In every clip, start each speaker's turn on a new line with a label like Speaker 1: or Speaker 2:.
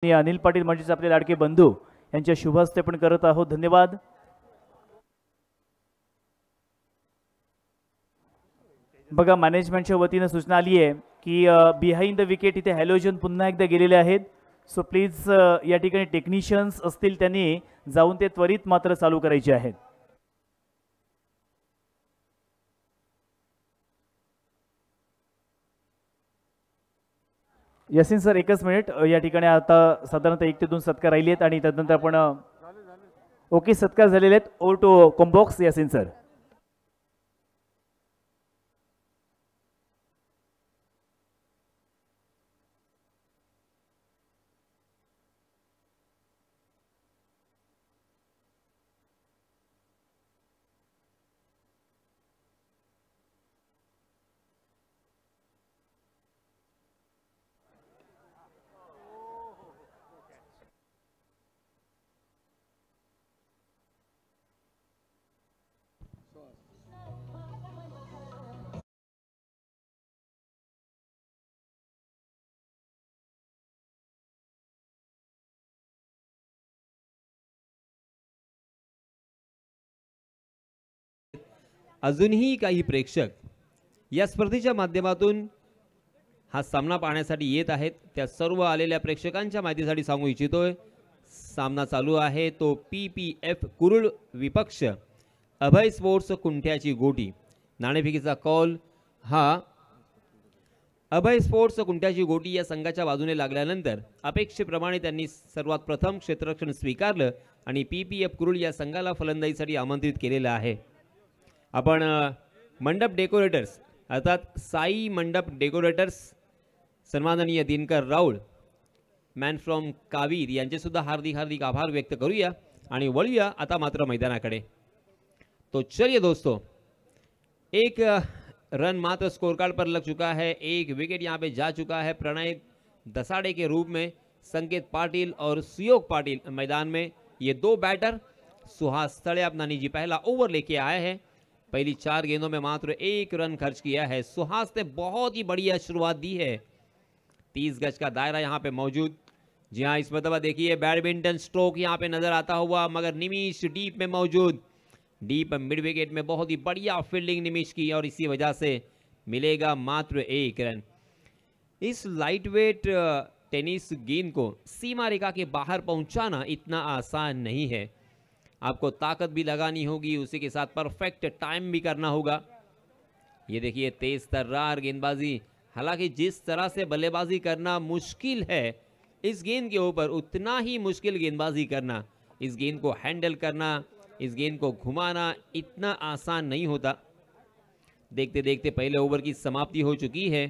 Speaker 1: आणि अनिल पाटील म्हणजेच आपले लाडके बंधू यांच्या शुभ हस्ते पण करत आहोत. धन्यवाद. बघा मॅनेजमेंटच्या वतीने सूचना आली आहे की बिहाइंड द विकेट इथे हॅलोजन पुन्हा एकदा गेलेले आहेत. सो प्लीज या ठिकाणी टेक्निशियन्स असतील त्यांनी जाऊन ते त्वरित मात्र चालू करायचे आहेत. यसीन सर एकच मिनिट. या ठिकाणी आता साधारणतः 1 ते 2 सत्कार राहिले आहेत आणि त्यानंतर आपण ओके सत्कार झालेले आहेत. Over to combox Yaseen sir.
Speaker 2: अजूनही काही प्रेक्षक या स्पर्धेच्या माध्यमातून हा सामना पाहण्यासाठी येत आहेत. त्या सर्व आलेल्या प्रेक्षकांच्या माहितीसाठी सांगू इच्छितोय सामना चालू आहे तो PPF कुरुळ विपक्ष अभय स्पोर्ट्स कुंठ्याची गोटी. नाणेफेकीचा कॉल हा अभय स्पोर्ट्स कुंठ्याची गोटी या संघाच्या बाजूने लागल्यानंतर अपेक्षेप्रमाणे त्यांनी सर्वात प्रथम क्षेत्ररक्षण स्वीकारलं आणि PPF कुरुळ या संघाला फलंदाजीसाठी आमंत्रित केलेलं आहे. आपण मंडप डेकोरेटर्स अर्थात साई मंडप डेकोरेटर्स सन्माननीय दिनकर राऊळ मॅन फ्रॉम कावीर यांचे सुद्धा हार्दिक हार्दिक आभार व्यक्त करूया आणि वळूया आता मात्र मैदानाकडे. तो चलिए दोस्तों, एक रन मात्र स्कोर कार्ड पर लग चुका है. एक विकेट यहाँ पे जा चुका है. प्रणय दसाड़े के रूप में संकेत पाटिल और सुयोग पाटिल मैदान में. ये दो बैटर सुहास तड़े अपना निजी पहला ओवर लेके आए हैं. पहली 4 गेंदों में मात्र 1 रन खर्च किया है. सुहास ने बहुत ही बढ़िया शुरुआत दी है. 30 गज का दायरा यहाँ पे मौजूद. जी हाँ, इस मतलब देखिए बैडमिंटन स्ट्रोक यहाँ पे नजर आता हुआ, मगर निमिष डीप में मौजूद. डीप मिड विकेट में बहुत ही बढ़िया फील्डिंग निमिष की और इसी वजह से मिलेगा मात्र 1 रन. इस लाइट वेट टेनिस गेंद को सीमा रेखा के बाहर पहुंचाना इतना आसान नहीं है. आपको ताकत भी लगानी होगी, उसी के साथ परफेक्ट टाइम भी करना होगा. ये देखिए तेज तर्रार गेंदबाजी. हालांकि जिस तरह से बल्लेबाजी करना मुश्किल है इस गेंद के ऊपर, उतना ही मुश्किल गेंदबाजी करना, इस गेंद को हैंडल करना, इस गेंद को घुमाना इतना आसान नहीं होता. देखते देखते पहले ओवर की समाप्ति हो चुकी है.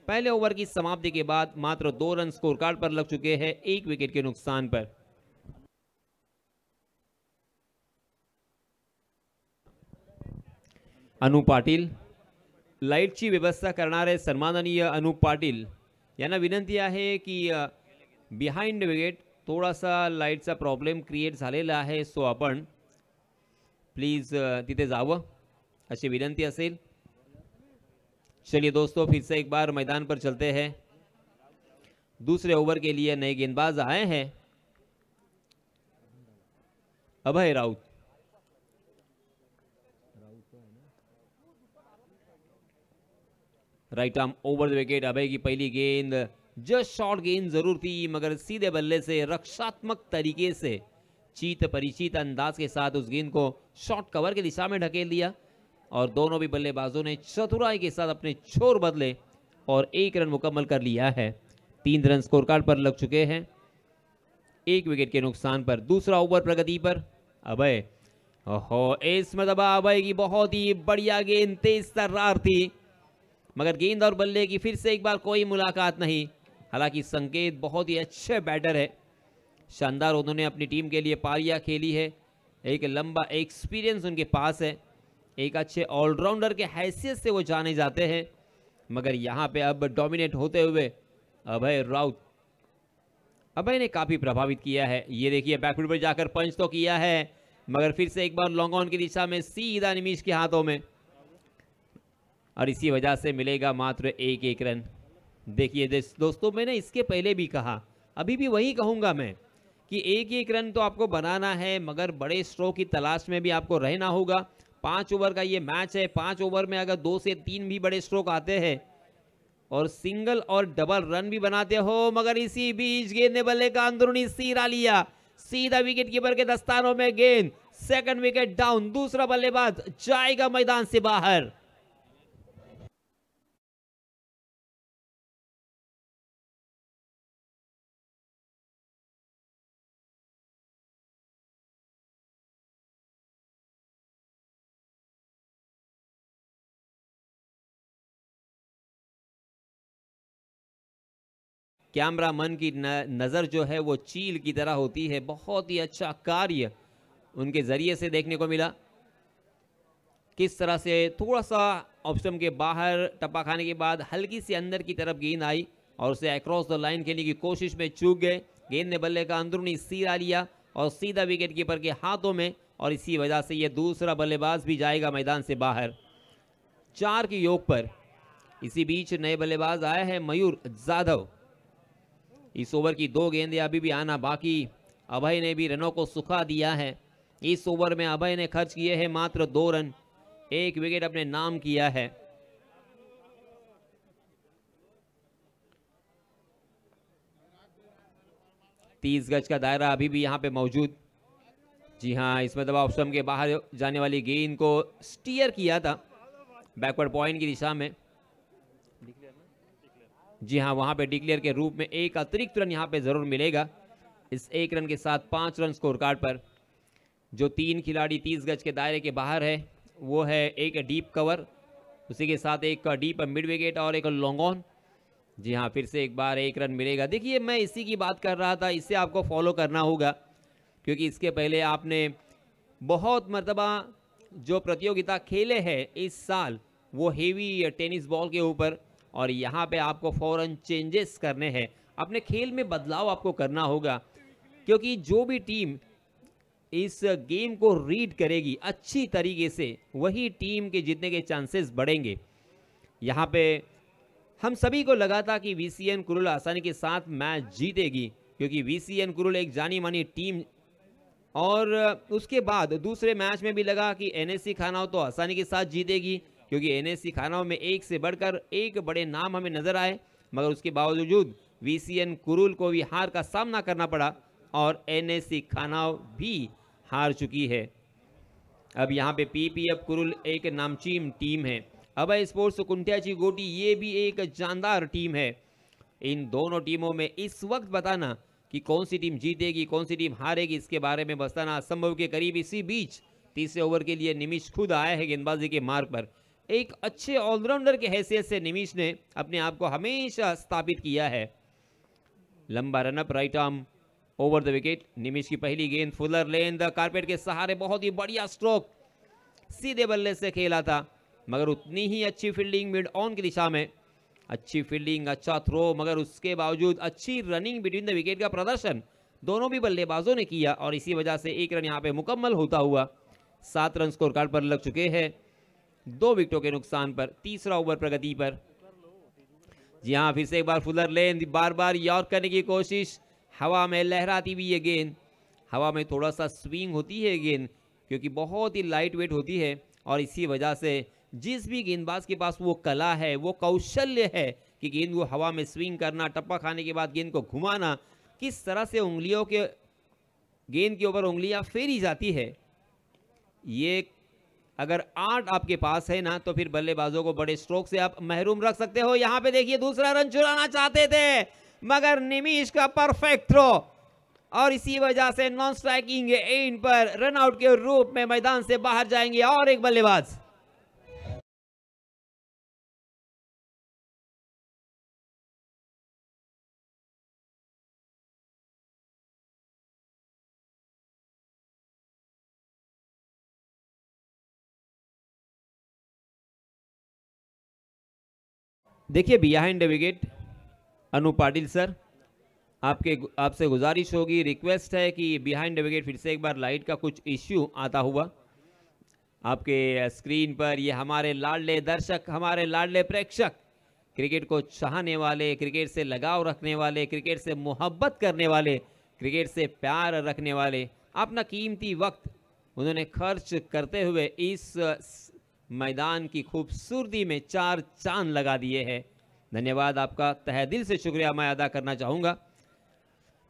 Speaker 2: पहले ओवर की समाप्ति के बाद मात्र 2 रन स्कोर कार्ड पर लग चुके हैं 1 विकेट के नुकसान पर. अनुप पाटील लाईटची व्यवस्था करणारे सन्माननीय अनुप पाटील यांना विनंती आहे की बिहाइंड विकेट थोडासा लाईटचा प्रॉब्लेम क्रिएट झालेला आहे. सो आपण प्लीज तिथे जावं अशी विनंती असेल. चलिए दोस्तों, फिर से एक बार मैदान पर चलते हैं. दूसरे ओवर के लिए नए गेंदबाज आए हैं. Abhay Raut. Right arm over the wicket. Abhay की पहली गेंद जस्ट शॉर्ट गेंद जरूर थी, मगर सीधे बल्ले से रक्षात्मक तरीके से चीत परिचित अंदाज के साथ उस गेंद को शॉर्ट कवर की दिशा में ढकेल दिया और दोनों भी बल्लेबाजों ने चतुराई के साथ अपने छोर बदले और 1 रन मुकम्मल कर लिया है. 3 रन स्कोर कार्ड पर लग चुके हैं 1 विकेट के नुकसान पर. दूसरा ओवर प्रगति पर अभय. ओहो, इसमें दबा अभय की बहुत ही बढ़िया गेंद, तेज तर्रार थी, मगर गेंद और बल्ले की फिर से एक बार कोई मुलाकात नहीं. हालांकि संकेत बहुत ही अच्छे बैटर है, शानदार उन्होंने अपनी टीम के लिए पारियां खेली है, एक लंबा एक्सपीरियंस उनके पास है, एक अच्छे ऑलराउंडर के हैसियत से वो जाने जाते हैं. मगर यहाँ पे अब डोमिनेट होते हुए अभय राउत. अभय ने काफी प्रभावित किया है. ये देखिए बैकफुट पर जाकर पंच तो किया है, मगर फिर से एक बार लॉन्ग ऑन की दिशा में सीधा निमिष के हाथों में, और इसी वजह से मिलेगा मात्र 1 रन. देखिए दोस्तों, मैंने इसके पहले भी कहा अभी भी वही कहूंगा मैं कि एक एक रन तो आपको बनाना है, मगर बड़े स्ट्रोक की तलाश में भी आपको रहना होगा। 5 ओवर का ये मैच है, 5 ओवर में अगर 2 से 3 भी बड़े स्ट्रोक आते हैं और सिंगल और डबल रन भी बनाते हो, मगर इसी बीच गेंद ने बल्ले का अंदरूनी सिरा लिया, सीधा विकेट कीपर के दस्तानों में गेंद, सेकंड विकेट डाउन। दूसरा बल्लेबाज जाएगा मैदान से बाहर। कैमरा मन की नजर जो है वो चील की तरह होती है। बहुत ही अच्छा कार्य उनके जरिए से देखने को मिला, किस तरह से थोड़ा सा ऑप्शन के बाहर टप्पा खाने के बाद हल्की सी अंदर की तरफ गेंद आई और उसे अक्रॉस द लाइन खेलने की कोशिश में चूक गए। गेंद ने बल्ले का अंदरूनी सिरा लिया और सीधा विकेट कीपर के हाथों में, और इसी वजह से यह दूसरा बल्लेबाज भी जाएगा मैदान से बाहर। 4 के योग पर। इसी बीच नए बल्लेबाज आए हैं मयूर जाधव। इस ओवर की 2 गेंदें अभी भी आना बाकी। अभय ने भी रनों को सुखा दिया है। इस ओवर में अभय ने खर्च किए हैं मात्र 2 रन, 1 विकेट अपने नाम किया है। तीस गज का दायरा अभी भी यहां पे मौजूद। जी हां, इसमें दबाव स्टंप के बाहर जाने वाली गेंद को स्टीयर किया था बैकवर्ड पॉइंट की दिशा में। जी हां, वहां पे डिक्लेयर के रूप में एक अतिरिक्त रन यहां पे जरूर मिलेगा। इस 1 रन के साथ 5 रन स्कोर कार्ड पर। जो 3 खिलाड़ी 30 गज के दायरे के बाहर है वो है एक डीप कवर, उसी के साथ एक डीप मिड विकेट और एक लॉन्ग ऑन। जी हाँ, फिर से एक बार 1 रन मिलेगा। देखिए, मैं इसी की बात कर रहा था, इसे आपको फॉलो करना होगा, क्योंकि इसके पहले आपने बहुत मर्तबा जो प्रतियोगिता खेले हैं इस साल वो हेवी टेनिस बॉल के ऊपर, और यहाँ पे आपको फौरन चेंजेस करने हैं, अपने खेल में बदलाव आपको करना होगा, क्योंकि जो भी टीम इस गेम को रीड करेगी अच्छी तरीके से वही टीम के जीतने के चांसेस बढ़ेंगे। यहाँ पे हम सभी को लगा था कि वीसीएन कुरुल आसानी के साथ मैच जीतेगी, क्योंकि वीसीएन कुरुल एक जानी मानी टीम, और उसके बाद दूसरे मैच में भी लगा कि एनएससी खानाव तो आसानी के साथ जीतेगी, क्योंकि एनएससी खानाव में एक से बढ़कर एक बड़े नाम हमें नजर आए, मगर उसके बावजूद वीसीएन कुरुल को भी हार का सामना करना पड़ा और एनएससी खानाव भी हार चुकी है। अब यहाँ पे पीपीएफ कुरुल एक नामचीन टीम है। अभय स्पोर्ट्स कुंटियाची गोटी ये भी एक जानदार टीम है। इन दोनों टीमों में इस वक्त बताना कि कौन सी टीम जीतेगी कौन सी टीम हारेगी, इसके बारे में बताना असंभव के करीब। इसी बीच तीसरे ओवर के लिए निमिष खुद आया है गेंदबाजी के मार्ग पर। एक अच्छे ऑलराउंडर के हैसियत से निमिष ने अपने आप को हमेशा स्थापित किया है। लंबा run up right arm over the wicket. Nimish की पहली गेंद फुलर लेन द कारपेट के सहारे, बहुत ही बढ़िया स्ट्रोक, सीधे बल्ले से खेला था, मगर उतनी ही अच्छी फील्डिंग मिड ऑन की दिशा में, अच्छी फील्डिंग, अच्छा थ्रो, मगर उसके बावजूद अच्छी रनिंग बिटवीन द विकेट का प्रदर्शन दोनों भी बल्लेबाजों ने किया, और इसी वजह से 1 रन यहाँ पे मुकम्मल होता हुआ 7 रन स्कोर कार्ड पर लग चुके हैं 2 विकेटों के नुकसान पर। तीसरा ओवर प्रगति पर। जी हाँ, फिर से एक बार फुलर लेन, बार बार यॉर्क करने की कोशिश, हवा में लहराती हुई ये गेंद। हवा में थोड़ा सा स्विंग होती है गेंद, क्योंकि बहुत ही लाइट वेट होती है, और इसी वजह से जिस भी गेंदबाज के पास वो कला है, वो कौशल्य है कि गेंद को हवा में स्विंग करना, टप्पा खाने के बाद गेंद को घुमाना, किस तरह से उंगलियों के गेंद के ऊपर उंगलियां फेरी जाती है, ये अगर आर्ट आपके पास है ना, तो फिर बल्लेबाजों को बड़े स्ट्रोक से आप महरूम रख सकते हो। यहाँ पे देखिए, दूसरा रन चुराना चाहते थे, मगर निमिष का परफेक्ट थ्रो, और इसी वजह से नॉन स्ट्राइकिंग एंड पर रन आउट के रूप में मैदान से बाहर जाएंगे और एक बल्लेबाज। देखिए, behind the wicket Anup Patil sir, आपसे गुजारिश होगी, रिक्वेस्ट है कि बिहाइंड द विकेट फिर से एक बार लाइट का कुछ इश्यू आता हुआ आपके स्क्रीन पर, ये हमारे लाडले दर्शक, हमारे लाडले प्रेक्षक क्रिकेट को चाहने वाले, क्रिकेट से लगाव रखने वाले, क्रिकेट से मोहब्बत करने वाले, क्रिकेट से प्यार रखने वाले अपना कीमती वक्त उन्होंने खर्च करते हुए इस मैदान की खूबसूरती में चार चांद लगा दिए हैं। धन्यवाद, आपका तहे दिल से शुक्रिया मैं अदा करना चाहूँगा।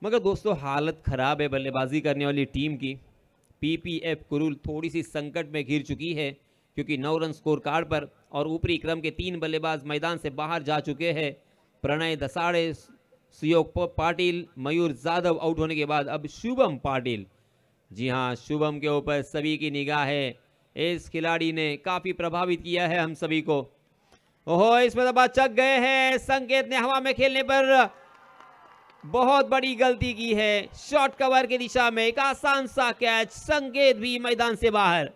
Speaker 2: मगर दोस्तों, हालत ख़राब है बल्लेबाजी करने वाली टीम की। पीपीएफ कुरुल थोड़ी सी संकट में घिर चुकी है क्योंकि 9 रन स्कोर कार्ड पर और ऊपरी क्रम के 3 बल्लेबाज मैदान से बाहर जा चुके हैं। प्रणय दसाड़े, सुयोग पाटिल, मयूर जाधव आउट होने के बाद अब शुभम पाटिल। जी हाँ, शुभम के ऊपर सभी की निगाह है। इस खिलाड़ी ने काफ़ी प्रभावित किया है हम सभी को। ओहो, इसमें दबा चक गए हैं। संकेत ने हवा में खेलने पर बहुत बड़ी गलती की है। शॉर्ट कवर की दिशा में एक आसान सा कैच, संकेत भी मैदान से बाहर।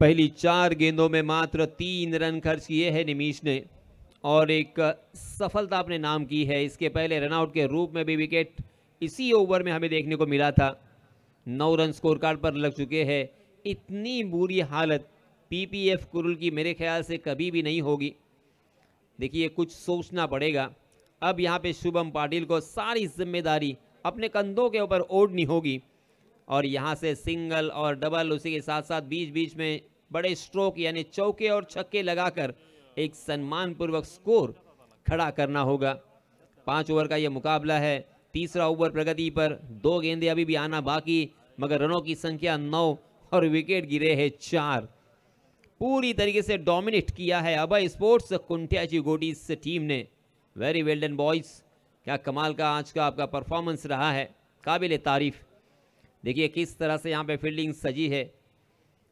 Speaker 2: पहली 4 गेंदों में मात्र 3 रन खर्च किए हैं निमिष ने और एक सफलता अपने नाम की है। इसके पहले रनआउट के रूप में भी विकेट इसी ओवर में हमें देखने को मिला था। 9 रन स्कोर कार्ड पर लग चुके हैं। इतनी बुरी हालत पीपीएफ कुरुल की मेरे ख्याल से कभी भी नहीं होगी। देखिए, कुछ सोचना पड़ेगा। अब यहाँ पे शुभम पाटिल को सारी जिम्मेदारी अपने कंधों के ऊपर ओढ़नी होगी और यहाँ से सिंगल और डबल, उसी के साथ साथ बीच बीच में बड़े स्ट्रोक यानी चौके और छक्के लगाकर एक सम्मानपूर्वक स्कोर खड़ा करना होगा। 5 ओवर का यह मुकाबला है। तीसरा ओवर प्रगति पर, 2 गेंदें अभी भी आना बाकी, मगर रनों की संख्या 9 और विकेट गिरे हैं 4। पूरी तरीके से डोमिनेट किया है अभय स्पोर्ट्स कुंटियाची गोटीज टीम ने। वेरी वेल डन बॉयज, क्या कमाल का आज का आपका परफॉर्मेंस रहा है, काबिल तारीफ। देखिए किस तरह से यहाँ पे फील्डिंग सजी है।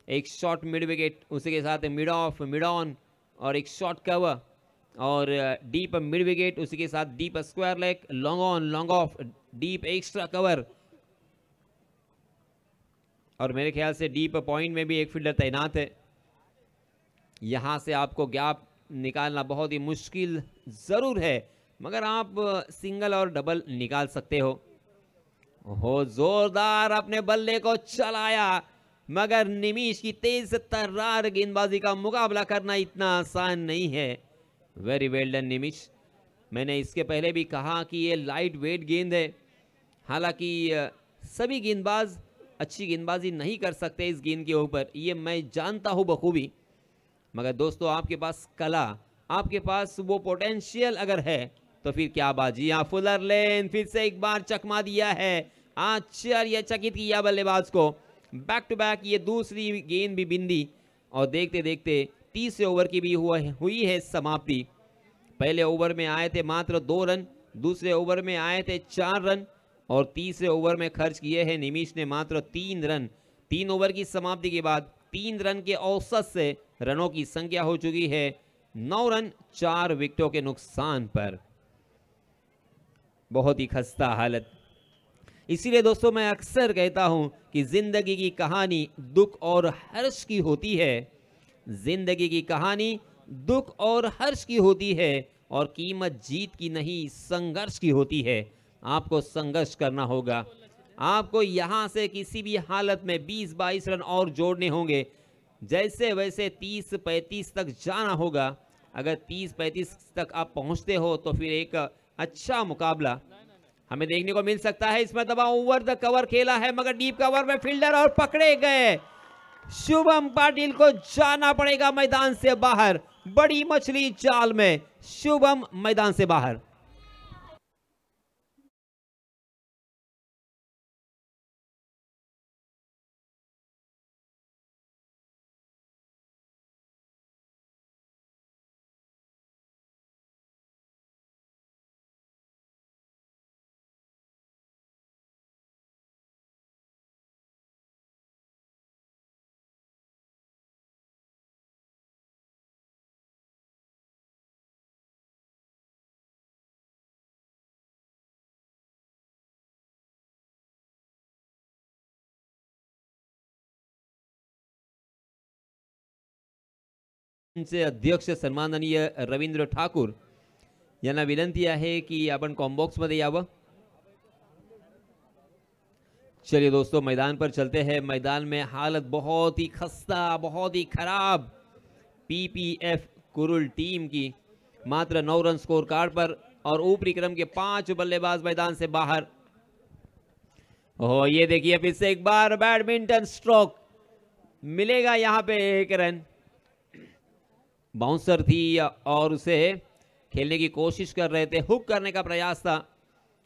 Speaker 2: एक शॉर्ट मिड विकेट, उसी के साथ मिड ऑफ, मिड ऑन और एक शॉर्ट कवर और डीप मिड विकेट, उसी के साथ deep square leg, long on, long off, deep extra cover और मेरे ख्याल से डीप पॉइंट में भी एक फील्डर तैनात है। यहाँ से आपको गैप निकालना बहुत ही मुश्किल ज़रूर है, मगर आप सिंगल और डबल निकाल सकते हो। जोरदार अपने बल्ले को चलाया, मगर निमिष की तेज तर्रार गेंदबाजी का मुकाबला करना इतना आसान नहीं है। वेरी वेल डन निमिष। मैंने इसके पहले भी कहा कि ये लाइट वेट गेंद है। हालांकि सभी गेंदबाज अच्छी गेंदबाजी नहीं कर सकते इस गेंद के ऊपर, ये मैं जानता हूँ बखूबी, मगर दोस्तों आपके पास कला, आपके पास वो पोटेंशियल अगर है तो फिर क्या बाजी। यहाँ फुलर लेन फिर से एक बार चकमा दिया है, आश्चर्यचकित किया बल्लेबाज को। बैक टू बैक ये दूसरी गेंद भी बिंदी और देखते देखते तीसरे ओवर की भी हुई है समाप्ति। पहले ओवर में आए थे मात्र 2 रन, दूसरे ओवर में आए थे 4 रन और तीसरे ओवर में खर्च किए हैं निमिष ने मात्र 3 रन। 3 ओवर की समाप्ति के बाद 3 रन के औसत से रनों की संख्या हो चुकी है 9 रन 4 विकेटों के नुकसान पर। बहुत ही खस्ता हालत। इसीलिए दोस्तों मैं अक्सर कहता हूं कि जिंदगी की कहानी दुख और हर्ष की होती है। जिंदगी की कहानी दुख और हर्ष की होती है और कीमत जीत की नहीं संघर्ष की होती है। आपको संघर्ष करना होगा, आपको यहां से किसी भी हालत में 20-22 रन और जोड़ने होंगे, जैसे वैसे 30-35 तक जाना होगा। अगर 30-35 तक आप पहुंचते हो तो फिर एक अच्छा मुकाबला हमें देखने को मिल सकता है। इसमें दबा ओवर द कवर खेला है, मगर डीप कवर में फील्डर और पकड़े गए। शुभम पाटिल को जाना पड़ेगा मैदान से बाहर। बड़ी मछली जाल में, शुभम मैदान से बाहर। चे अध्यक्ष सन्माननीय रवींद्र ठाकुर यांना विनंती आहे की आपण कॉम्बॉक्स मध्ये यावं। चलिए दोस्तों, मैदान पर चलते हैं। मैदान में हालत बहुत ही खस्ता, बहुत ही खराब पीपीएफ कुरुल टीम की। मात्र 9 रन स्कोर कार्ड पर और ऊपरी क्रम के 5 बल्लेबाज मैदान से बाहर। ओह, ये देखिए फिर से एक बार बैडमिंटन स्ट्रोक मिलेगा यहाँ पे। 1 रन बाउंसर थी और उसे खेलने की कोशिश कर रहे थे, हुक करने का प्रयास था,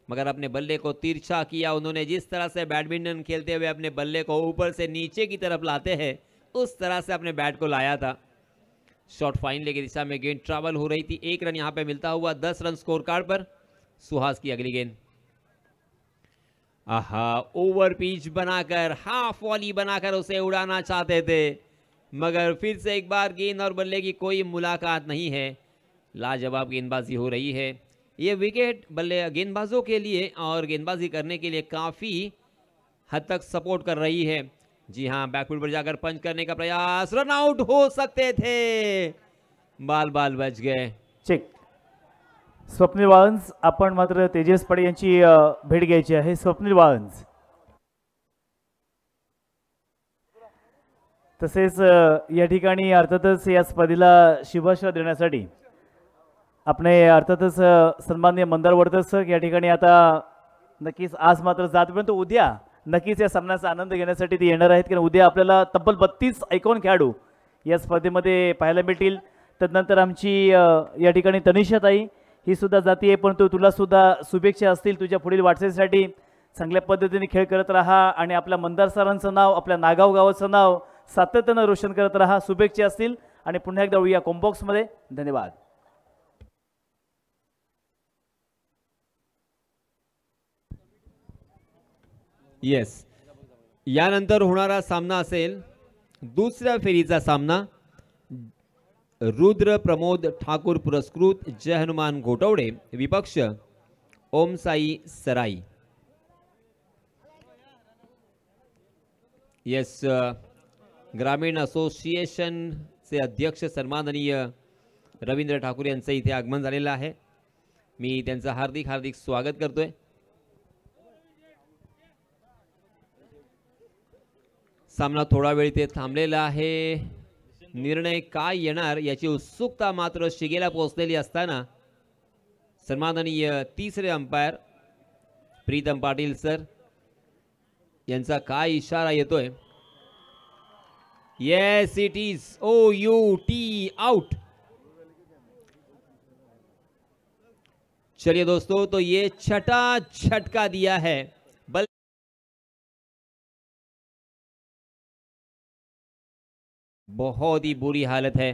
Speaker 2: मगर अपने बल्ले को तिरछा किया उन्होंने। जिस तरह से बैडमिंटन खेलते हुए अपने बल्ले को ऊपर से नीचे की तरफ लाते हैं, उस तरह से अपने बैट को लाया था। शॉट फाइनल की दिशा में गेंद ट्रैवल हो रही थी। 1 रन यहां पे मिलता हुआ 10 रन स्कोर कार्ड पर। सुहास की अगली गेंद। आहा, ओवर पिच बनाकर, हाफ वॉली बनाकर उसे उड़ाना चाहते थे, मगर फिर से एक बार गेंद और बल्ले की कोई मुलाकात नहीं है। लाजवाब गेंदबाजी हो रही है। ये विकेट बल्ले गेंदबाजों के लिए और गेंदबाजी करने के लिए काफ़ी हद तक सपोर्ट कर रही है। जी हाँ, बैकफुट पर जाकर पंच करने का प्रयास, रन आउट हो सकते थे, बाल बच गए।
Speaker 1: चेक। स्वप्नील वाळंज, आपण मात्र तेजस पडे यांची भेट घ्यायची आहे। स्वप्नील वाळंज, तसेच या ठिकाणी अर्थातच या स्पर्धेला शुभाशय देण्यासाठी आपले अर्थातच सन्माननीय मंदार वडतर सर या ठिकाणी आता नक्कीच आज मात्र जात, परंतु उद्या नक्कीच या सामन्याचा आनंद घेण्यासाठी ते येणार आहेत, कारण उद्या आपल्याला तब्बल 32 आयकॉन खेळाडू या स्पर्धेमध्ये पाहायला मिळतील। तदनंतर आमची या ठिकाणी तनिषाताई ही सुद्धा जाती आहे, परंतु तुला सुद्धा शुभेच्छा असतील तुझ्या पुढील वाटचालीसाठी। चांगल्या पद्धतीने खेळ करत राहा आणि आपल्या मंदार सरांचं नाव, आपल्या नागाव गावाचं नाव सातत्याने रोशन करत राहा। शुभेच्छा असतील आणि पुन्हा एकदा या कॉम्बॉक्स मध्ये। धन्यवाद।
Speaker 2: येस, यानंतर होणारा सामना असेल दुसऱ्या फेरीचा सामना। रुद्र प्रमोद ठाकुर पुरस्कृत जय हनुमान घोटवडे विपक्ष ओम साई सराई। येस, ग्रामीण असोसिएशन चे अध्यक्ष सन्माननीय रवींद्र ठाकुर यांचं इथे आगमन झालेलं आहे। मी त्यांचं हार्दिक स्वागत करतोय। सामना थोडा वेळ इथे थांबलेला आहे। निर्णय काय येणार याची उत्सुकता मात्र शिगेला पोहोचलेली असताना सन्माननीय तिसरे अंपायर प्रीतम पाटील सर यांचा काय इशारा येतोय। Yes, it is OUT, out. चलिए दोस्तों, तो ये छठा झटका दिया है। बहुत ही बुरी हालत है।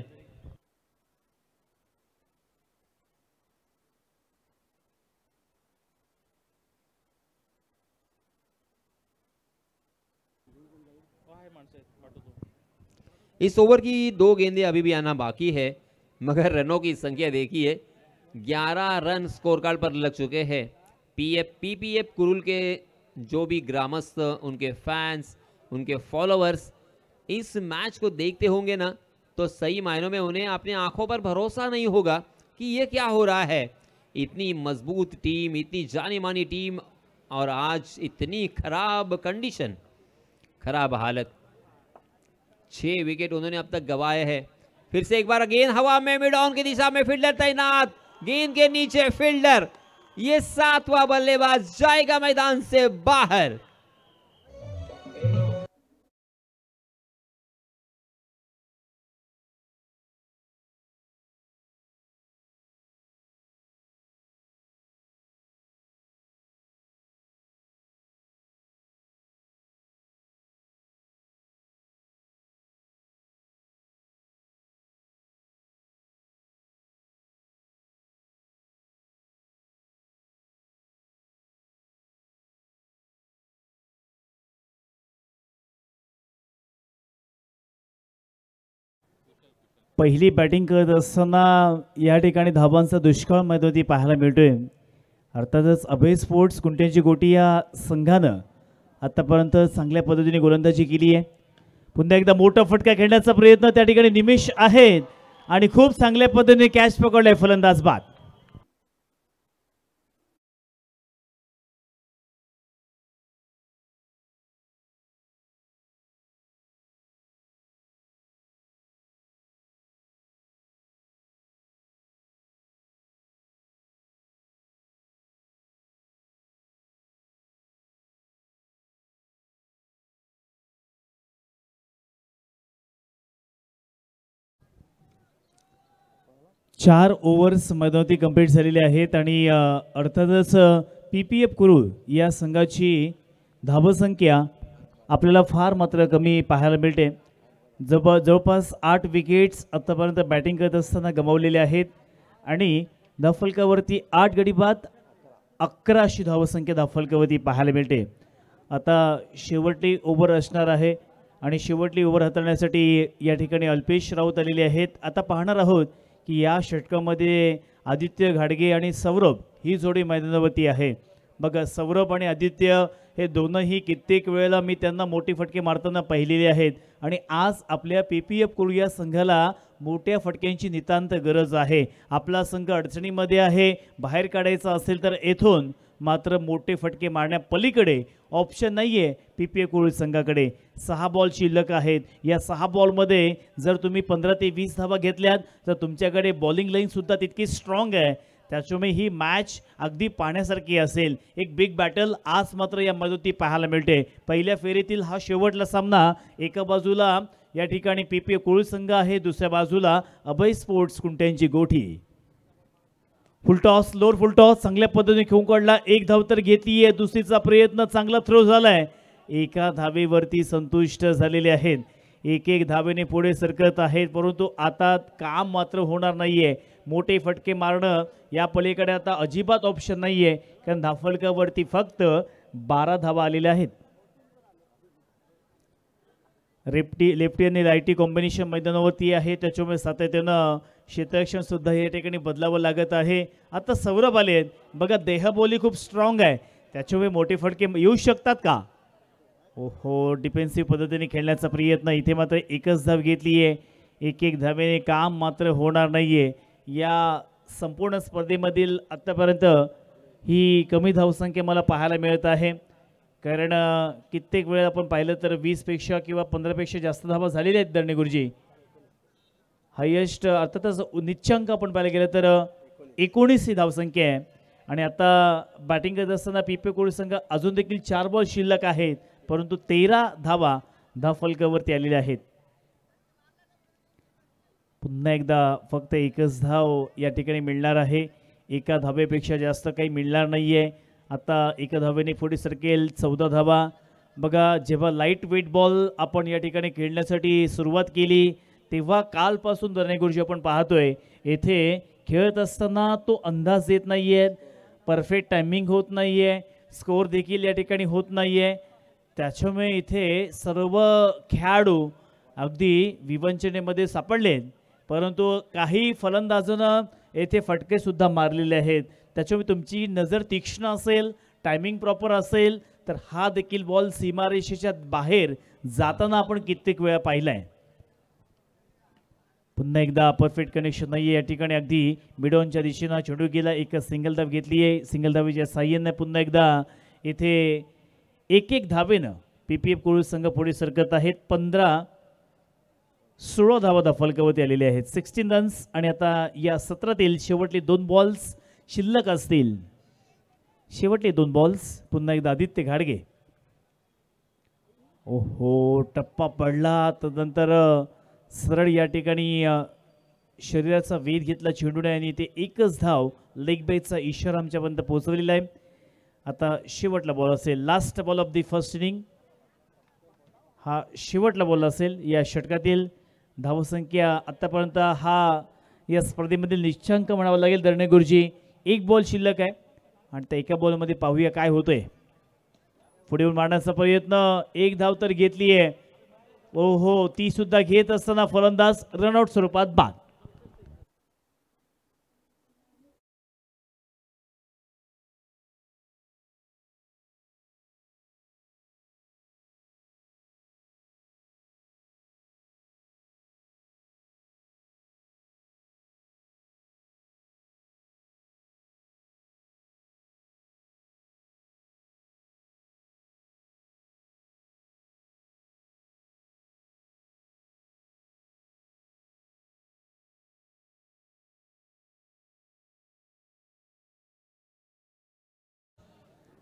Speaker 2: इस ओवर की 2 गेंदें अभी भी आना बाकी है, मगर रनों की संख्या देखिए, 11 रन स्कोर कार्ड पर लग चुके हैं। पीपीएफ कुरुल के जो भी ग्रामस्थ, उनके फैंस, उनके फॉलोअर्स इस मैच को देखते होंगे ना, तो सही मायनों में उन्हें अपनी आंखों पर भरोसा नहीं होगा कि ये क्या हो रहा है। इतनी मजबूत टीम, इतनी जानी मानी टीम, और आज इतनी खराब कंडीशन, खराब हालत। 6 विकेट उन्होंने अब तक गंवाए हैं। फिर से एक बार गेंद हवा में, मिड ऑन की दिशा में फील्डर तैनात, गेंद के नीचे फील्डर, ये 7वां बल्लेबाज जाएगा मैदान से बाहर।
Speaker 1: पहिली बॅटिंग करत असताना या ठिकाणी धावांचा दुष्काळ मैदानी पाहायला मिळतोय। अर्थातच अभय स्पोर्ट्स कुंट्यांची गोटी या संघानं आतापर्यंत चांगल्या पद्धतीने गोलंदाजी केली आहे। पुन्हा एकदा मोठा फटका खेळण्याचा प्रयत्न त्या ठिकाणी निमेष आहेत आणि खूप चांगल्या पद्धतीने कॅच पकडलाय फलंदाज बाद. चार ओव्हर्स मैदानावरती कंप्लीट झालेले आहेत आणि अर्थातच PPF कुरुळ या संघाची धावसंख्या आपल्याला फार मात्र कमी पाहायला मिळते. जवळपास 8 विकेट्स आतापर्यंत बॅटिंग करत असताना गमावलेले आहेत आणि धावफलकावरती 8 गडी बाद 11 अशी धावसंख्या धावफलकावरती पाहायला मिळते. आता शेवटली ओव्हर असणार आहे आणि शेवटली ओव्हर हाताळण्यासाठी या ठिकाणी अल्पेश राऊत आलेले आहेत. आता पाहणार आहोत की या षटकामध्ये आदित्य घाडगे आणि सौरभ ही जोडी मैदानावरती आहे. बघा सौरभ आणि आदित्य हे दोनही कित्येक वेळेला मी त्यांना मोठी फटके मारताना पाहिलेले आहेत आणि आज आपल्या PPF कुरुळ या संघाला मोठ्या फटक्यांची नितांत गरज आहे. आपला संघ अडचणीमध्ये आहे, बाहेर काढायचा असेल तर येथून मात्र मोठे फटके मारण्या पलीकडे ऑप्शन नाही आहे PPF कुरुळ संघाकडे. 6 बॉल शिल्लक आहेत. या 6 बॉलमध्ये जर तुम्ही 15 ते 20 धावा घेतल्यात तर तुमच्याकडे बॉलिंग लाईनसुद्धा तितकी स्ट्रॉंग आहे. त्याच्यामुळे ही मॅच अगदी पाहण्यासारखी असेल. एक बिग बॅटल आज मात्र या मैदानावरती पाहायला मिळते. पहिल्या फेरीतील हा शेवटला सामना. एका बाजूला या ठिकाणी PPF कुरुळ संघ आहे, दुसऱ्या बाजूला अभय स्पोर्ट्स कुंट्यांची गोठी. फुलटॉस लोअर फुलटॉस चांगल्या पद्धतीने खेळून काढला. एक धाव तर घेतली आहे. दुसरीचा प्रयत्न चांगला थ्रो झालाय. एका धावेवरती संतुष्ट झालेले आहेत. एक धावेने पुढे सरकत आहेत, परंतु आता काम मात्र होणार नाहीये. मोठे फटके मारणं या पलीकडे आता अजिबात ऑप्शन नाहीये, कारण धावफलकावरती फक्त 12 धावा आलेल्या आहेत. लेफ्टी आणि रायटी कॉम्बिनेशन मैदानावरती आहे, त्याच्यामुळे सातत्यानं क्षेत्ररक्षण सुद्धा या ठिकाणी बदलावं लागत आहे. आता सौरभ आले आहेत. बघा देहबोली खूप स्ट्रॉंग आहे, त्याच्यामुळे मोठे फटके येऊ शकतात का. ओहो, डिफेन्सिव्ह पद्धतीने खेळण्याचा प्रयत्न. इथे मात्र एकच धाव घेतली आहे. एक धावेने काम मात्र होणार नाहीये. या संपूर्ण स्पर्धेमधील आत्तापर्यंत ही कमी धावसंख्या मला पाहायला मिळत आहे, कारण कित्येक वेळा आपण पाहिलं तर 20 पेक्षा किंवा 15 पेक्षा जास्त धावा झालेल्या आहेत दर्णे गुरुजी. हायेस्ट अर्थातच निच्चांक आपण पाहायला गेलं तर 19 ही धावसंख्या आहे. आणि आता बॅटिंग करत असताना PPF कुरुळ संघ अजून देखील 4 बॉल शिल्लक आहेत, परंतु 13 धावा धावफलकावरती आलेल्या आहेत. पुन्हा एकदा फक्त एकच धाव या ठिकाणी मिळणार आहे. एका धावेपेक्षा जास्त काही मिळणार नाहीये. आता एका धावेने पुढे सरकेल 14 धावा. बघा जेव्हा लाईट वेट बॉल आपण या ठिकाणी खेळण्यासाठी सुरुवात केली तेव्हा कालपासून दर्णे गुरुजी आपण पाहतोय येथे खेळत असताना तो अंदाज येत नाहीये, परफेक्ट टायमिंग होत नाहीये, स्कोअर देखील या ठिकाणी होत नाहीये. त्याच्यामुळे इथे सर्व खेळाडू अगदी विवंचनेमध्ये सापडले, परंतु काही फलंदाजांना येथे फटके सुद्धा मारलेले आहेत. त्याच्यामुळे तुमची नजर तीक्ष्ण असेल, टायमिंग प्रॉपर असेल तर हा देखील बॉल सीमारेषेच्या बाहेर जाताना आपण कित्येक वेळा पाहिलाय. पुन्हा एकदा परफेक्ट कनेक्शन नाही या ठिकाणी. अगदी मिडॉनच्या दिशेनं चेंडू गेला. एक सिंगल धाव घेतली आहे. सिंगल धावेच्या साह्याने पुन्हा एकदा इथे एक धावेनं PPF कुरुळ संघ पुढे सरकत आहेत. 15-16 धावा धावफलकावरती आलेले आहेत. 16 रन्स. आणि आता या सत्रातील शेवटले 2 बॉल्स शिल्लक असतील. शेवटले 2 बॉल्स. पुन्हा एकदा आदित्य घाडगे. ओहो, टप्पा पडला. तदनंतर सरळ या ठिकाणी शरीराचा वेध घेतला चेंडूने आणि ते एकच धाव लेग बायचा इशारा आमच्यापर्यंत पोहोचवलेला आहे. आता शेवटला बॉल असेल, last ball of the first inning. हा शेवटला बॉल असेल या षटकातील. धावसंख्या आतापर्यंत हा या स्पर्धेमधील निश्चांक म्हणावा लागेल दर्णे गुरुजी. 1 बॉल शिल्लक आहे आणि त्या एका बॉलमध्ये पाहूया काय होतंय. पुढे येऊन मारण्याचा प्रयत्न. 1 धाव तर घेतली आहे. ओहो, ती सुद्धा घेत असताना फलंदाज रनआउट स्वरूपात बाद.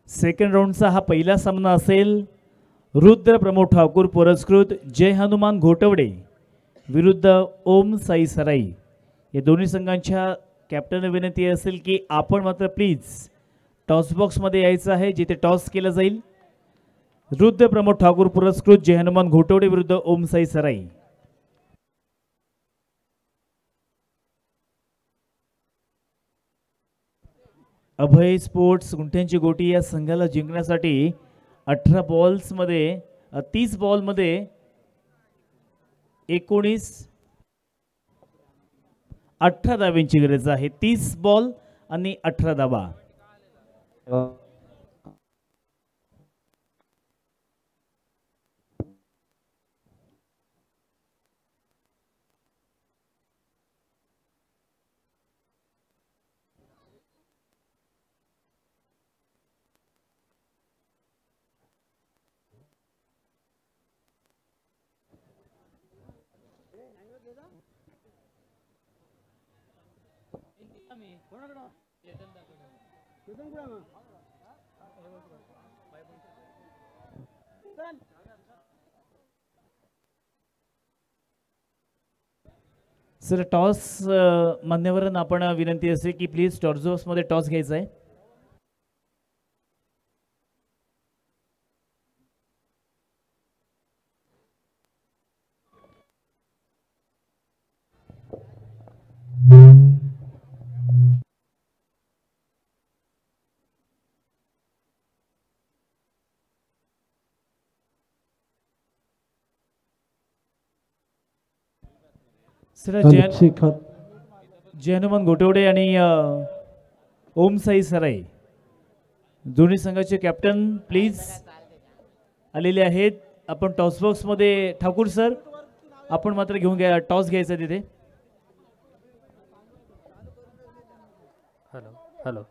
Speaker 1: सेकंड राऊंडचा हा पहिला सामना असेल रुद्र प्रमोद ठाकूर पुरस्कृत जय हनुमान घोटवडे विरुद्ध ओम साई सराई. या दोन्ही संघांच्या कॅप्टन विनंती असेल की आपण मात्र प्लीज टॉस बॉक्समध्ये यायचं आहे जिथे टॉस केलं जाईल. रुद्र प्रमोद ठाकूर पुरस्कृत जय हनुमान घोटवडे विरुद्ध ओम साई सराई. अभय स्पोर्ट्स गुंठ्यांची गोटी या संघाला जिंकण्यासाठी 18 बॉल्समध्ये 30 बॉलमध्ये 18 धावांची गरज आहे. 30 बॉल आणि 18 धावा. सर टॉस मान्यवरांना आपण विनंती असेल की प्लीज टॉर्झोसमध्ये टॉस घ्यायचा आहे. सर जय हनुमान घोटवडे आणि ओम साई सराई दोन्ही संघाचे कॅप्टन प्लीज आलेले आहेत. आपण टॉस बॉक्समध्ये ठाकूर सर आपण मात्र घेऊन घ्या टॉस घ्यायचा तिथे.
Speaker 3: Hello hello.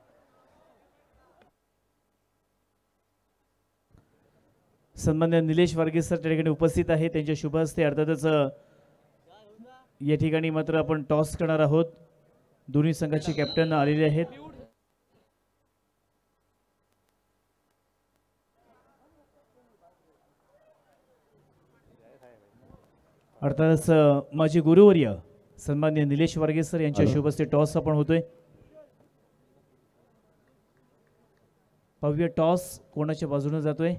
Speaker 1: सन्मान्य निलेश वारगे सर त्या ठिकाणी उपस्थित आहेत. त्यांच्या शुभ हस्ते अर्थातच या ठिकाणी मात्र आपण टॉस करणार आहोत. दोन्ही संघाचे कॅप्टन आलेले आहेत. अर्थातच माझे गुरुवर्य सन्मान्य निलेश वारगे सर यांच्या शुभ हस्ते टॉस आपण होतोय. पाहूया टॉस कोणाच्या बाजूने जातोय.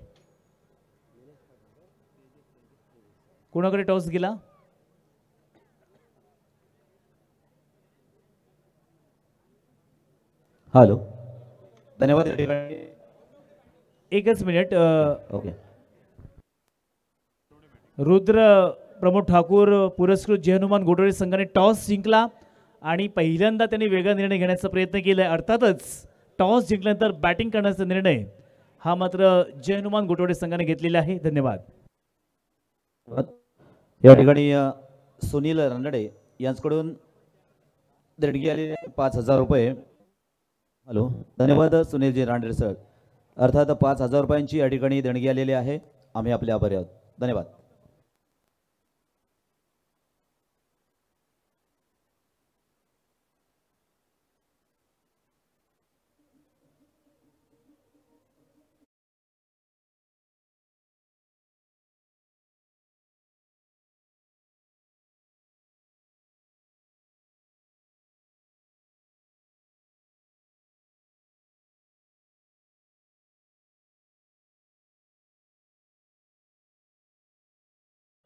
Speaker 1: कोणाकडे टॉस गेला.
Speaker 4: हॅलो धन्यवाद.
Speaker 1: एकच मिनिट.
Speaker 4: ओके.
Speaker 1: रुद्र प्रमोद ठाकूर पुरस्कृत जय हनुमान घोटवडे संघाने टॉस जिंकला आणि पहिल्यांदा त्यांनी वेगळा निर्णय घेण्याचा प्रयत्न केलाय. अर्थातच टॉस जिंकल्यानंतर बॅटिंग करण्याचा निर्णय हा मात्र जय हनुमान घोटवडे संघाने घेतलेला आहे. धन्यवाद.
Speaker 4: या ठिकाणी सुनील रानडे यांच्याकडून देणगी आलेली 5,000 रुपये. हॅलो धन्यवाद सुनीलजी रानडे सर. अर्थात 5,000 रुपयांची या ठिकाणी देणगी आलेली आहे. आम्ही आपले आभारी आहोत. धन्यवाद.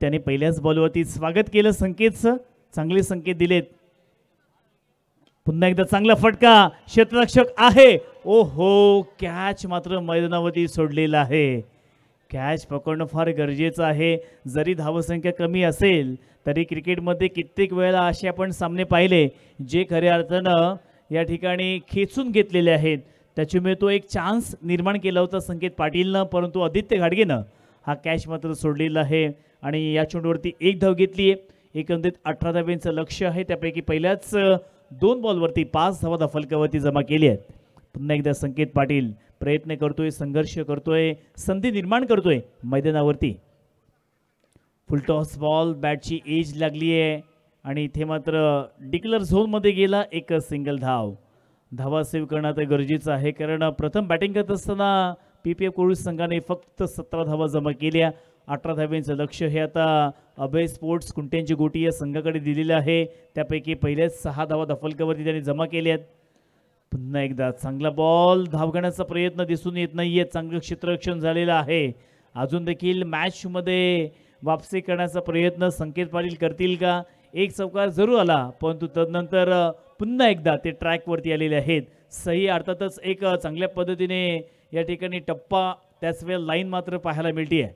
Speaker 1: त्याने पहिल्याच बॉलवरती स्वागत केलं संकेतचं. चांगले संकेत दिलेत. पुन्हा एकदा चांगला फटका. क्षेत्ररक्षक आहे. ओहो कॅच मात्र मैदानावरती सोडलेला आहे. कॅच पकडणं फार गरजेचं आहे. जरी धावसंख्या कमी असेल तरी क्रिकेटमध्ये कित्येक वेळा असे आपण सामने पाहिले जे खऱ्या अर्थानं या ठिकाणी खेचून घेतलेले आहेत. त्याच्यामुळे तो एक चान्स निर्माण केला होता संकेत पाटीलनं, परंतु आदित्य घाडगेनं हा कॅच मात्र सोडलेला आहे आणि या चेंडूवरती 1 धाव घेतली आहे. एकंदरीत 18 धावांचं लक्ष आहे. त्यापैकी पहिल्याच 2 बॉलवरती 5 धावा फलकावरती जमा केली आहेत. पुन्हा एकदा संकेत पाटील प्रयत्न करतोय, संघर्ष करतोय, संधी निर्माण करतोय मैदानावरती. फुलटॉस बॉल, बॅटची एज लागली आहे आणि इथे मात्र डिक्लर झोनमध्ये गेला. एक सिंगल धाव. धावा सेव्ह करणं आता गरजेचं आहे, कारण प्रथम बॅटिंग करत असताना PPF कोळी संघाने फक्त 17 धावा जमा केल्या. 18 धाव्यांचं लक्ष हे आता अभय स्पोर्ट्स कुंट्यांची गोटी या संघाकडे दिलेलं आहे. त्यापैकी पहिल्याच 6 धावा दफलकावरती त्यांनी जमा केल्यात. पुन्हा एकदा चांगला बॉल, धाव घेण्याचा प्रयत्न दिसून येत नाहीये. चांगलं क्षेत्ररक्षण झालेलं आहे. अजून देखील मॅचमध्ये वापसी करण्याचा प्रयत्न संकेत पाटील करतील का? एक चौकार जरूर आला, परंतु तदनंतर पुन्हा एकदा ते ट्रॅकवरती आलेले आहेत. सही अर्थातच एक चांगल्या पद्धतीने या ठिकाणी टप्पा, त्याच वेळेला लाईन मात्र पाहायला मिळते.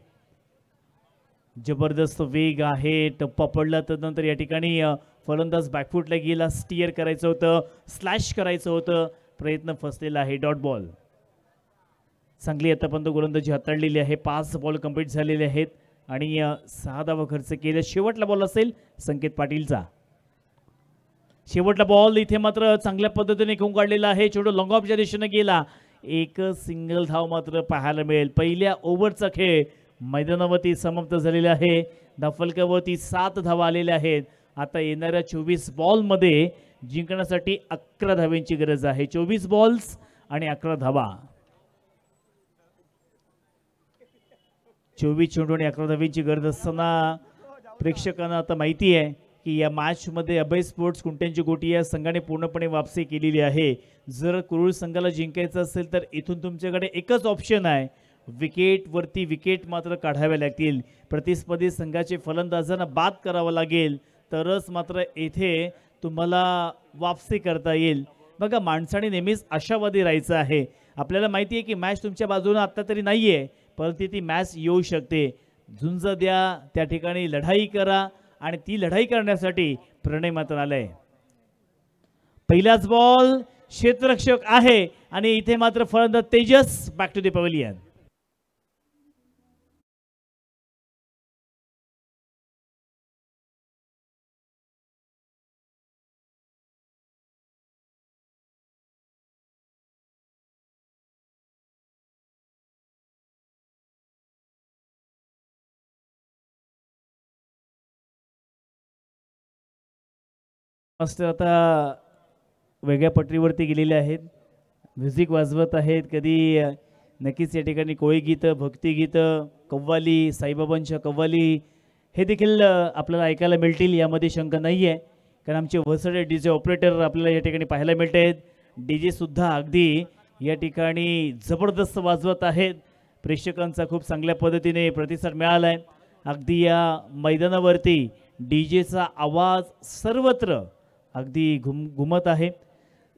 Speaker 1: जबरदस्त वेग आहे. टप्पा पडला तदनंतर या ठिकाणी फलंदाज बॅकफुटला गेला. स्टिअर करायचं होतं, स्लॅश करायचं होतं, प्रयत्न फसलेला आहे. Dot ball. चांगली आतापर्यंत गोलंदाजी हाताळलेली आहे. 5 बॉल कंप्लीट झालेले आहेत आणि 6 धावा खर्च केले. शेवटला बॉल असेल संकेत पाटीलचा. शेवटला बॉल इथे मात्र चांगल्या पद्धतीने खेळून काढलेला आहे. चेंडू लॉंग ऑफच्या दिशेने गेला. एक सिंगल धाव मात्र पाहायला मिळेल. पहिल्या ओव्हरचा खेळ मैदानावरती समाप्त झालेला आहे. धावफलकावरती 7 धावा आलेल्या आहेत. आता येणाऱ्या 24 बॉलमध्ये जिंकण्यासाठी 11 धाव्यांची गरज आहे. 24 बॉल्स आणि 11 धावा. 24 चेंडू आणि 11 धाव्यांची गरज असताना प्रेक्षकांना आता माहिती आहे की या मॅचमध्ये अभय स्पोर्ट्स कुंट्यांची गोटी या संघाने पूर्णपणे वापसी केलेली आहे. जर कुरुळ संघाला जिंकायचं असेल तर इथून तुमच्याकडे एकच ऑप्शन आहे, विकेटवरती विकेट मात्र काढाव्या लागतील. प्रतिस्पर्धी संघाचे फलंदाजांना बाद करावं लागेल, तरच मात्र येथे तुम्हाला वापसी करता येईल. बघा, माणसाने नेहमीच आशावादी राहायचं आहे. आपल्याला माहिती आहे की मॅच तुमच्या बाजूने आत्ता तरी नाही आहे, परंतु ती मॅच येऊ शकते. झुंज द्या, त्या ठिकाणी लढाई करा आणि ती लढाई करण्यासाठी प्रणय मात्र आलाय. पहिलाच बॉल, क्षेत्ररक्षक आहे आणि इथे मात्र फलंदाज Tejas back to the pavilion. मस्त आता वेगळ्या पटरीवरती गेलेले आहेत, म्युझिक वाजवत आहेत. कधी नक्कीच या ठिकाणी कोळी गीतं, भक्तिगीतं, कव्वाली, साईबाबांच्या कव्वाली हे देखील आपल्याला ऐकायला मिळतील, यामध्ये शंका नाही आहे. कारण आमचे वसडे DJ ऑपरेटर आपल्याला या ठिकाणी पाहायला मिळत आहेत. DJ सुद्धा अगदी या ठिकाणी जबरदस्त वाजवत आहेत. प्रेक्षकांचा खूप चांगल्या पद्धतीने प्रतिसाद मिळाला आहे. अगदी या मैदानावरती DJचा आवाज सर्वत्र अगदी घुमत आहे.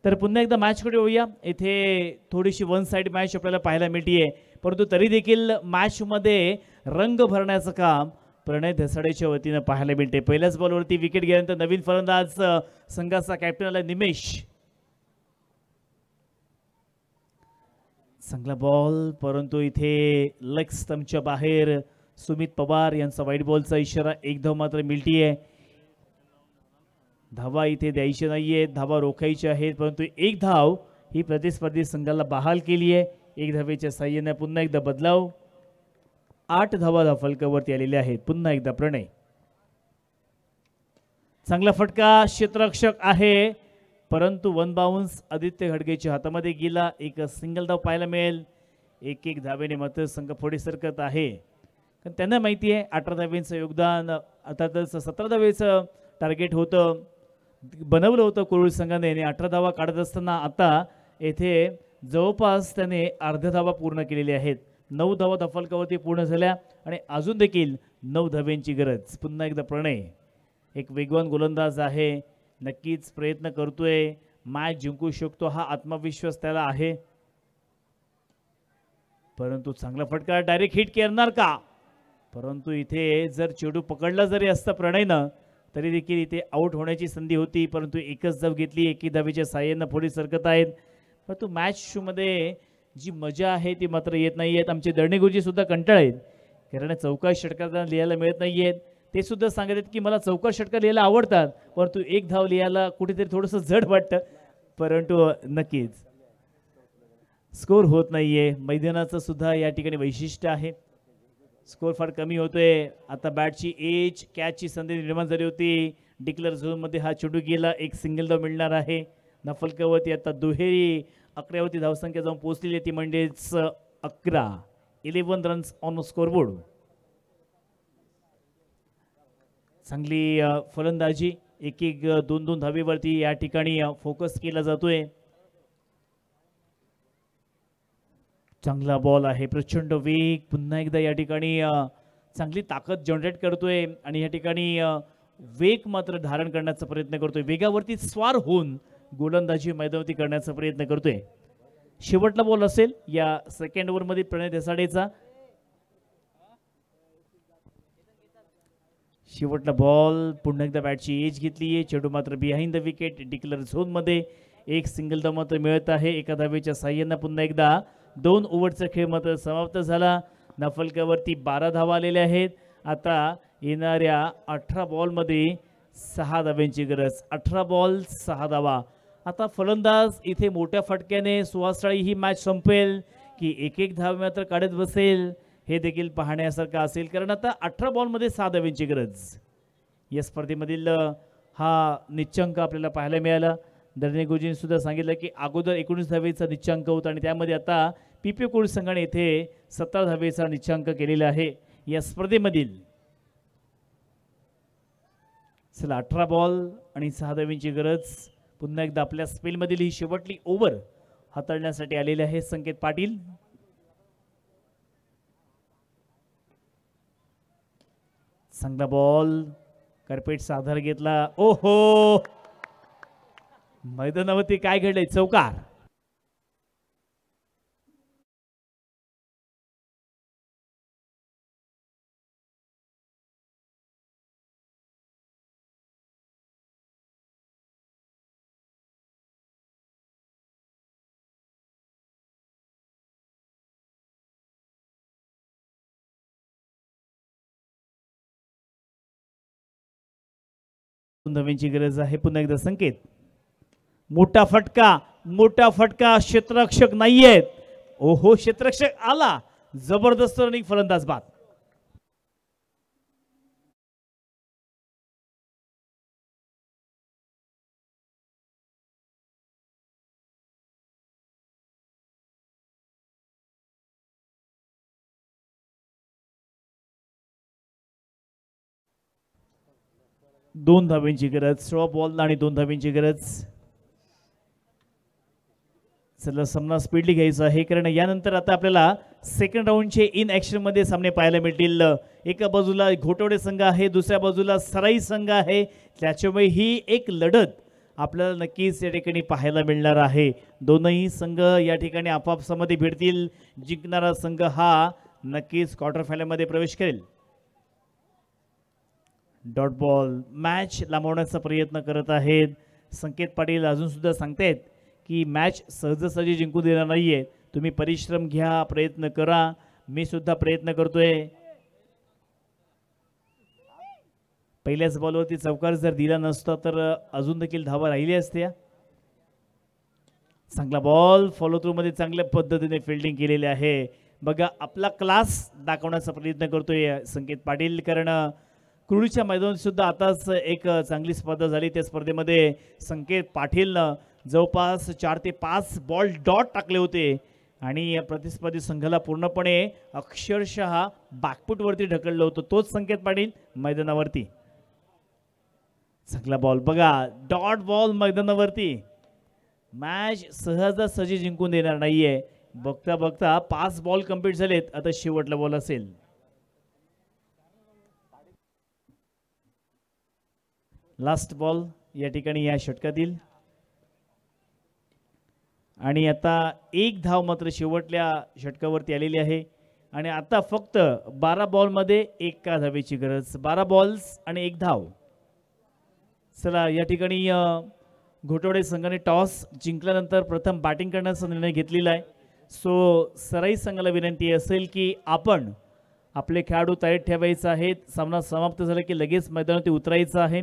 Speaker 1: तर पुन्हा एकदा मॅचकडे येऊया. इथे थोडीशी वन साइड मॅच आपल्याला पाहायला मिळते, परंतु तरी देखील मॅचमध्ये रंग भरण्याचं काम प्रणय धसाडेच्या वतीनं पाहायला मिळते. पहिल्याच बॉलवरती विकेट गेल्यानंतर नवीन फलंदाज संघाचा कॅप्टन आला निमेश. चांगला बॉल, परंतु इथे लेग स्टंपच्या बाहेर सुमित पवार यांचा वाईट बॉलचा इशारा. 1 धाव मात्र मिळतीये. धावा इथे द्यायची नाहीये, धावा रोखायची आहेत, परंतु 1 धाव ही प्रतिस्पर्धी संघाला बहाल केली आहे. 1 धावेच्या साह्याने पुन्हा एकदा बदलाव. 8 धावा धावफलकावरती आलेल्या आहेत. पुन्हा एकदा प्रणय. चांगला फटका, क्षेत्ररक्षक आहे, परंतु 1 बाउन्स आदित्य घडगेच्या हातामध्ये गेला. एक सिंगल धाव पाहायला मिळेल. 1-1 धावेने मात्र संघ पुढे सरकत आहे. कारण त्यांना माहिती आहे 18 धावेचं योगदान, अर्थातच 17 धावेचं टार्गेट होतं, बनवलं होतं कुरुळ संघाने आणि 18 धावा काढत असताना आता येथे जवळपास त्याने अर्ध्या धावा पूर्ण केलेल्या आहेत. 9 धावा दफलकावरती पूर्ण झाल्या आणि अजून देखील 9 धाव्यांची गरज. पुन्हा एकदा प्रणय, एक वेगवान गोलंदाज आहे, नक्कीच प्रयत्न करतोय, मॅच जिंकू शकतो हा आत्मविश्वास त्याला आहे. परंतु चांगला फटका, डायरेक्ट हिट करणार का? परंतु इथे जर चेंडू पकडला जरी असता प्रणयनं तरी देखील इथे आउट होण्याची संधी होती, परंतु एकच धाव घेतली. 1 धावेच्या साह्यानं पुढे सरकत आहेत. परंतु मॅचमध्ये जी मजा आहे ती मात्र येत नाही आहेत. आमचे दर्णे गुरुजी सुद्धा कंटाळ आहेत, कारण चौकार षटकार लिहायला मिळत नाही आहेत. ते सुद्धा सांगत आहेत की मला चौकार षटकार लिहायला आवडतात, परंतु 1 धाव लिहायला कुठेतरी थोडंसं जड वाटतं. परंतु नक्कीच स्कोर होत नाहीये. मैदानाचं सुद्धा या ठिकाणी वैशिष्ट्य आहे, स्कोर फार कमी होतोय. आता बॅटची एज, कॅचची संधी निर्माण झाली होती. डिक्लेअर झोनमध्ये हा चेंडू गेला. 1 सिंगल धाव मिळणार आहे. नफलकावरती आता दुहेरी अकरावरती धावसंख्या जाऊन पोहोचलेली आहे ती म्हणजेच 11 रन्स ऑन स्कोरबोर्ड. चांगली फलंदाजी, एक एक दोन दोन धावेवरती या ठिकाणी फोकस केला जातोय. चांगला बॉल आहे, प्रचंड वेग, पुन्हा एकदा या ठिकाणी चांगली ताकद जनरेट करतोय आणि या ठिकाणी वेग मात्र धारण करण्याचा प्रयत्न करतोय. वेगावरती स्वार होऊन गोलंदाजी मैदानावरती करण्याचा प्रयत्न करतोय. शेवटला बॉल असेल या सेकंड ओव्हरमध्ये प्रणय देसाडेचा. शेवटला बॉल, पुन्हा एकदा बॅटची एज घेतली आहे. चेंडू मात्र बिहाइंड द विकेट डिक्लेअर झोनमध्ये. एक सिंगल धाव मात्र मिळत आहे. एका धावेच्या साह्यानं पुन्हा एकदा 2 ओव्हरचा खेळ मात्र समाप्त झाला. नफलकावरती 12 धावा आलेल्या आहेत. आता येणाऱ्या 18 बॉलमध्ये 6 धाव्यांची गरज. 18 बॉल 6 धावा. आता फलंदाज इथे मोठ्या फटक्याने सुहासळी ही मॅच संपेल की एक एक धाव मात्र काढत बसेल हे देखील पाहण्यासारखं असेल, कारण आता 18 बॉलमध्ये 6 धाव्यांची गरज. या स्पर्धेमधील हा निच्चांक आपल्याला पाहायला मिळाला. दर्ने गुरुजींनी सुद्धा सांगितलं की अगोदर 19 धावेचा निच्चांक होता आणि त्यामध्ये आता पीपी कोड संघाने येथे 17 धावेचा निच्चांक केलेला आहे या स्पर्धेमधील. चला 18 बॉल आणि 6 धावेंची गरज. पुन्हा एकदा आपल्या स्पेलमधील ही शेवटली ओव्हर हाताळण्यासाठी आलेले आहे संकेत पाटील. चांगला बॉल, कार्पेटचा आधार घेतला. ओहो, मैदानावरती काय घडलंय? चौकार. धाव्यांची गरज आहे. पुन्हा एकदा संकेत. मोठा फटका, क्षेत्ररक्षक नाहीयेत. ओहो, क्षेत्ररक्षक आला. जबरदस्त रनिंग, फलंदाज बाद. दोन धाव्यांची गरज. 16 बॉल आणि 2 धाव्यांची गरज. चला सामना स्पीडली घ्यायचा आहे, कारण यानंतर आता आपल्याला सेकंड राऊंडचे इन ॲक्शन मध्ये सामने पाहायला मिळतील. एका बाजूला घोटवडे संघ आहे, दुसऱ्या बाजूला सराई संघ आहे. त्याच्यामुळे ही एक लढत आपल्याला नक्कीच या ठिकाणी पाहायला मिळणार आहे. दोनही संघ या ठिकाणी आपापसामध्ये भिडतील. जिंकणारा संघ हा नक्कीच क्वार्टर फायनलमध्ये प्रवेश करेल. डॉट बॉल, मॅच लांबवण्याचा प्रयत्न करत आहेत संकेत पाटील. अजून सुद्धा सांगतायत की मॅच सहजासहजी जिंकू देणार नाहीये, तुम्ही परिश्रम घ्या, प्रयत्न करा. मी सुद्धा प्रयत्न करतोय. पहिल्याच बॉलवरती चौकार जर दिला नसता तर अजून देखील धावा राहिल्या असत्या. चांगला बॉल, फॉलो थ्रू मध्ये चांगल्या पद्धतीने फिल्डिंग केलेली आहे. बघा, आपला क्लास दाखवण्याचा प्रयत्न करतोय संकेत पाटील, कारण कुरुडीच्या मैदानात सुद्धा आताच एक चांगली स्पर्धा झाली. त्या स्पर्धेमध्ये संकेत पाटीलनं जवळपास 4 ते 5 बॉल डॉट टाकले होते आणि प्रतिस्पर्धी संघाला पूर्णपणे अक्षरशः बॅकफुटवरती ढकललं होतं. तोच संकेत पाटील मैदानावरती. चांगला बॉल, बघा डॉट बॉल मैदानावरती. मॅच सहजासहजी जिंकून देणार नाहीये. बघता बघता 5 बॉल कंप्लीट झालेत. आता शेवटला बॉल असेल. लास्ट बॉल या ठिकाणी या षटकातील. आणि आता 1 धाव मात्र शेवटल्या षटकावरती आलेली आहे आणि आता फक्त 12 बॉलमध्ये 1 धावेची गरज. 12 बॉल्स आणि 1 धाव. चला या ठिकाणी घोटवडे संघाने टॉस जिंकल्यानंतर प्रथम बॅटिंग करण्याचा निर्णय घेतलेला आहे. सो सराई संघाला विनंती असेल की आपण आपले खेळाडू तयार ठेवायचे आहेत. सामना समाप्त झाला की लगेच मैदानावरती उतरायचं आहे.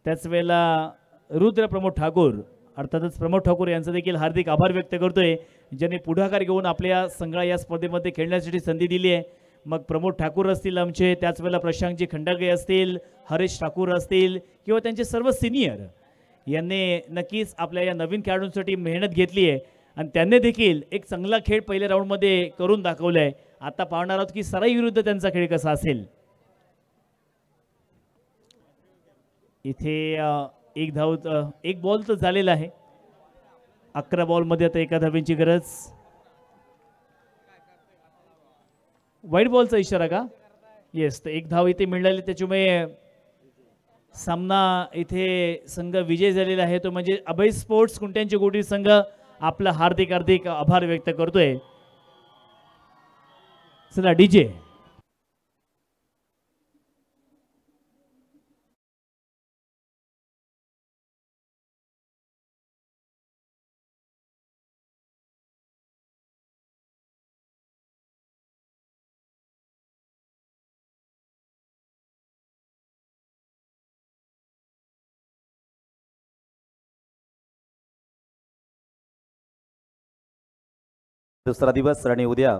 Speaker 1: त्याच वेळेला रुद्र प्रमोद ठाकूर, अर्थातच प्रमोद ठाकूर यांचा देखील हार्दिक आभार व्यक्त करतोय, ज्यांनी पुढाकार घेऊन आपल्या संघाला या स्पर्धेमध्ये खेळण्यासाठी संधी दिली आहे. मग प्रमोद ठाकूर असतील आमचे, त्याच वेळेला प्रशांतजी खंडागळे असतील, हरेश ठाकूर असतील किंवा त्यांचे सर्व सिनियर यांनी नक्कीच आपल्या या नवीन खेळाडूंसाठी मेहनत घेतली आहे आणि त्यांनी देखील एक चांगला खेळ पहिल्या राऊंडमध्ये करून दाखवला आहे. आता पाहणार आहोत की सराई विरुद्ध त्यांचा खेळ कसा असेल. इथे एक बॉल तर झालेला आहे. 11 बॉलमध्ये आता एका धावेची गरज. वाईट बॉलचा इशारा का? येस, तर एक धाव इथे मिळाली, त्याच्यामुळे सामना इथे संघ विजय झालेला आहे. तो म्हणजे अभय स्पोर्ट्स कुंट्यांची गोटी संघ आपला हार्दिक हार्दिक आभार व्यक्त करतोय. चला डीजे.
Speaker 4: दुसरा दिवस आणि उद्या